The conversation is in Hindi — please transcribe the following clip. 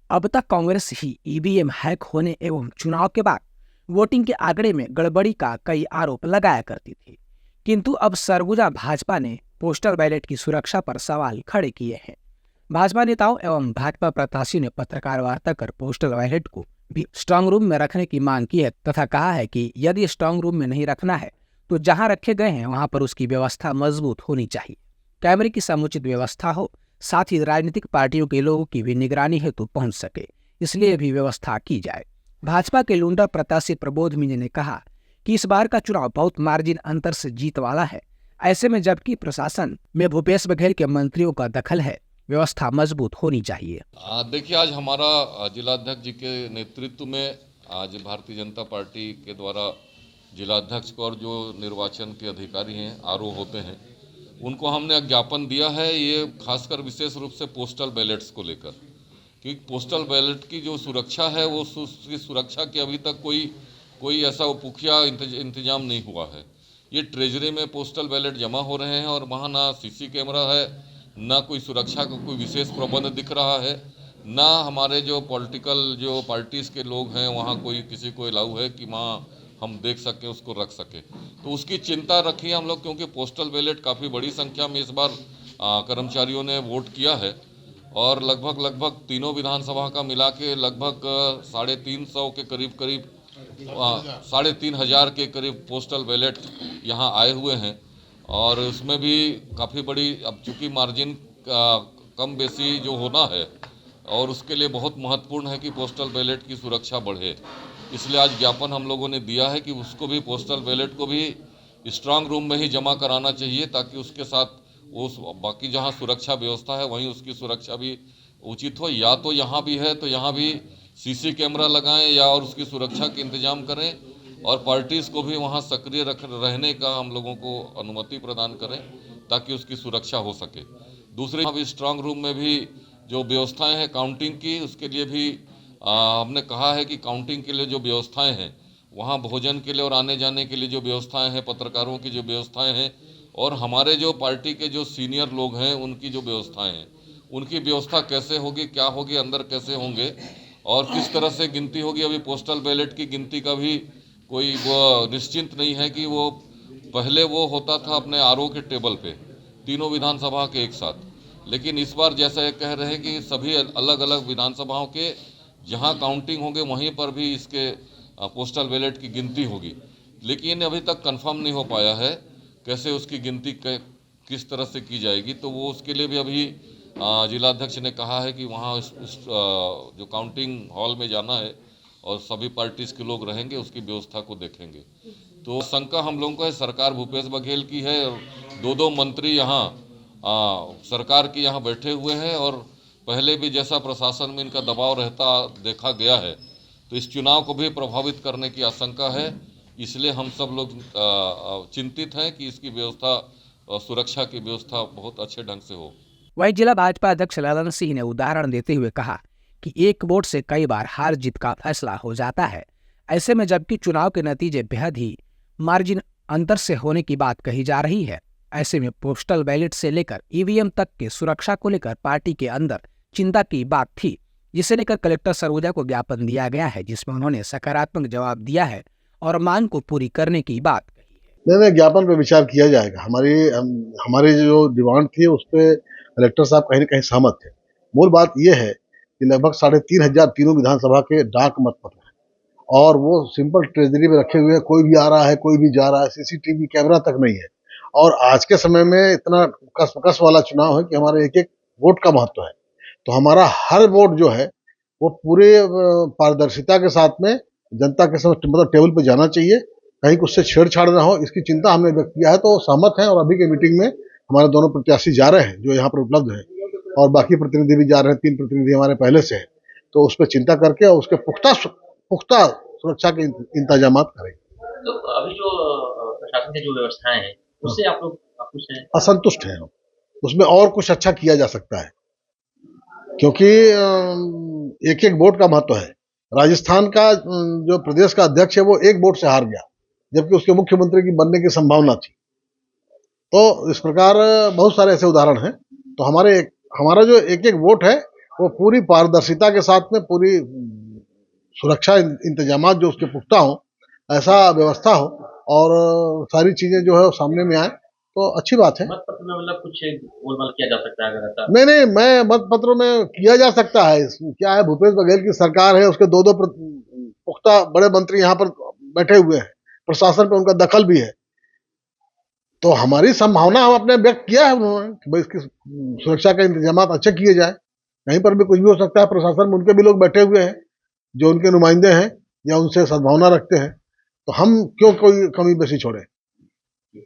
अब तक कांग्रेस ही ईवीएम हैक होने एवं चुनाव के बाद वोटिंग के आंकड़े में गड़बड़ी का कई आरोप लगाया करती थी, किंतु अब सरगुजा भाजपा ने पोस्टल बैलेट की सुरक्षा पर सवाल खड़े किए हैं। भाजपा नेताओं एवं भाजपा प्रत्याशी ने पत्रकार वार्ता कर पोस्टल बैलेट को भी स्ट्रांग रूम में रखने की मांग की है तथा कहा है कि यदि स्ट्रांग रूम में नहीं रखना है तो जहां रखे गए हैं वहां पर उसकी व्यवस्था मजबूत होनी चाहिए, कैमरे की समुचित व्यवस्था हो, साथ ही राजनीतिक पार्टियों के लोगों की भी निगरानी हेतु पहुंच सके, इसलिए भी व्यवस्था की जाए। भाजपा के लुंडा प्रत्याशी प्रबोध मीणा ने कहा कि इस बार का चुनाव बहुत मार्जिन अंतर से जीत वाला है। ऐसे में जबकि प्रशासन में भूपेश बघेल के मंत्रियों का दखल है, व्यवस्था मजबूत होनी चाहिए। देखिए, आज हमारा जिलाध्यक्ष जी के नेतृत्व में आज भारतीय जनता पार्टी के द्वारा जिलाध्यक्ष को और जो निर्वाचन के अधिकारी हैं आरओ होते हैं उनको हमने ज्ञापन दिया है, ये खासकर विशेष रूप से पोस्टल बैलेट्स को लेकर, कि पोस्टल बैलेट की जो सुरक्षा है वो उसकी सुरक्षा की अभी तक कोई ऐसा पुख्ता इंतजाम नहीं हुआ है। ये ट्रेजरी में पोस्टल बैलेट जमा हो रहे हैं और वहाँ ना सीसी कैमरा है, ना कोई सुरक्षा का कोई विशेष प्रबंध दिख रहा है, ना हमारे जो पॉलिटिकल जो पार्टीज़ के लोग हैं वहाँ कोई किसी को अलाउ है कि वहाँ हम देख सकें, उसको रख सकें। तो उसकी चिंता रखी हम लोग, क्योंकि पोस्टल बैलेट काफ़ी बड़ी संख्या में इस बार कर्मचारियों ने वोट किया है और लगभग तीनों विधानसभा का मिला के लगभग 350 के करीब 3,500 के करीब पोस्टल बैलेट यहाँ आए हुए हैं। और उसमें भी काफ़ी बड़ी, अब चूँकि मार्जिन कम बेसी जो होना है और उसके लिए बहुत महत्वपूर्ण है कि पोस्टल बैलेट की सुरक्षा बढ़े, इसलिए आज ज्ञापन हम लोगों ने दिया है कि उसको भी, पोस्टल बैलेट को भी स्ट्रांग रूम में ही जमा कराना चाहिए, ताकि उसके साथ उस बाकी जहां सुरक्षा व्यवस्था है वहीं उसकी सुरक्षा भी उचित हो। या तो यहाँ भी है तो यहाँ भी सीसी कैमरा लगाएं या और उसकी सुरक्षा के इंतजाम करें और पार्टीज़ को भी वहाँ सक्रिय रहने का हम लोगों को अनुमति प्रदान करें ताकि उसकी सुरक्षा हो सके। दूसरे, अभी स्ट्रांग रूम में भी जो व्यवस्थाएं हैं काउंटिंग की, उसके लिए भी हमने कहा है कि काउंटिंग के लिए जो व्यवस्थाएं हैं, वहाँ भोजन के लिए और आने जाने के लिए जो व्यवस्थाएं हैं, पत्रकारों की जो व्यवस्थाएं हैं और हमारे जो पार्टी के जो सीनियर लोग हैं उनकी जो व्यवस्थाएं हैं, उनकी व्यवस्था कैसे होगी, क्या होगी, अंदर कैसे होंगे और किस तरह से गिनती होगी। अभी पोस्टल बैलेट की गिनती का भी कोई वो निश्चिंत नहीं है कि वो पहले वो होता था अपने आरओ के टेबल पे तीनों विधानसभा के एक साथ, लेकिन इस बार जैसा ये कह रहे हैं कि सभी अलग अलग विधानसभाओं के जहां काउंटिंग होंगे वहीं पर भी इसके पोस्टल बैलेट की गिनती होगी, लेकिन अभी तक कंफर्म नहीं हो पाया है कैसे उसकी गिनती किस तरह से की जाएगी। तो वो उसके लिए भी अभी जिलाध्यक्ष ने कहा है कि वहाँ जो काउंटिंग हॉल में जाना है और सभी पार्टीज़ के लोग रहेंगे, उसकी व्यवस्था को देखेंगे। तो शंका हम लोगों को है, सरकार भूपेश बघेल की है, दो मंत्री यहाँ सरकार की यहाँ बैठे हुए हैं और पहले भी जैसा प्रशासन में इनका दबाव रहता देखा गया है, तो इस चुनाव को भी प्रभावित करने की आशंका है। इसलिए हम सब लोग चिंतित हैं कि इसकी व्यवस्था, सुरक्षा की व्यवस्था बहुत अच्छे ढंग से हो। वहीं जिला भाजपा अध्यक्ष ललन सिंह ने उदाहरण देते हुए कहा कि एक वोट से कई बार हार जीत का फैसला हो जाता है। ऐसे में जबकि चुनाव के नतीजे बेहद ही मार्जिन अंतर से होने की बात कही जा रही है, ऐसे में पोस्टल बैलेट से लेकर ईवीएम तक के सुरक्षा को लेकर पार्टी के अंदर चिंता की बात थी, जिसे लेकर कलेक्टर सरगुजा को ज्ञापन दिया गया है, जिसमें उन्होंने सकारात्मक जवाब दिया है और मांग को पूरी करने की बात कही है। नहीं, ज्ञापन पर विचार किया जाएगा। हमारी जो डिमांड थी उस पर कलेक्टर साहब कहीं न कहीं सहमत थे। मूल बात यह है कि लगभग 3,500 तीनों विधानसभा के डाक मतपत्र हैं और वो सिंपल ट्रेजरी में रखे हुए हैं। कोई भी आ रहा है, कोई भी जा रहा है, सीसीटीवी कैमरा तक नहीं है। और आज के समय में इतना कसमकस वाला चुनाव है कि हमारे एक एक वोट का महत्व है। तो हमारा हर वोट जो है वो पूरे पारदर्शिता के साथ में जनता के समक्ष, मतलब टेबल पे जाना चाहिए, कहीं उससे छेड़छाड़ ना हो, इसकी चिंता हमने व्यक्त किया है। तो सहमत हैं और अभी के मीटिंग में हमारे दोनों प्रत्याशी जा रहे हैं जो यहाँ पर उपलब्ध हैं और बाकी प्रतिनिधि भी जा रहे हैं। 3 प्रतिनिधि हमारे पहले से हैं, तो उस पर चिंता करके और उसके पुख्ता सुरक्षा के इंतजाम करें। तो अभी जो प्रशासन की जो व्यवस्थाएं हैं उससे आप लोग खुश हैं? असंतुष्ट हैं हम, उसमें और कुछ अच्छा किया जा सकता है, क्योंकि एक एक वोट का महत्व है। राजस्थान का जो प्रदेश का अध्यक्ष है वो एक वोट से हार गया, जबकि उसके मुख्यमंत्री की बनने की संभावना थी। तो इस प्रकार बहुत सारे ऐसे उदाहरण हैं। तो हमारा जो एक एक वोट है वो पूरी पारदर्शिता के साथ में पूरी सुरक्षा इंतजाम जो उसके पुख्ता हो, ऐसा व्यवस्था हो और सारी चीजें जो है वो सामने में आए तो अच्छी बात है। मत पत्र में मतलब कुछ गोलमाल किया जा सकता है अगर ऐसा? नहीं नहीं, मैं मत पत्रों में किया जा सकता है। क्या है, भूपेश बघेल की सरकार है, उसके दो दो पुख्ता बड़े मंत्री यहाँ पर बैठे हुए हैं, प्रशासन पे उनका दखल भी है, तो हमारी संभावना हम अपने व्यक्त किया है उन्होंने कि भाई इसकी सुरक्षा के इंतजाम अच्छे किए जाए। कहीं पर भी कुछ भी हो सकता है, प्रशासन में उनके भी लोग बैठे हुए हैं जो उनके नुमाइंदे हैं या उनसे सद्भावना रखते हैं, तो हम क्यों कोई कमी बेसी छोड़े।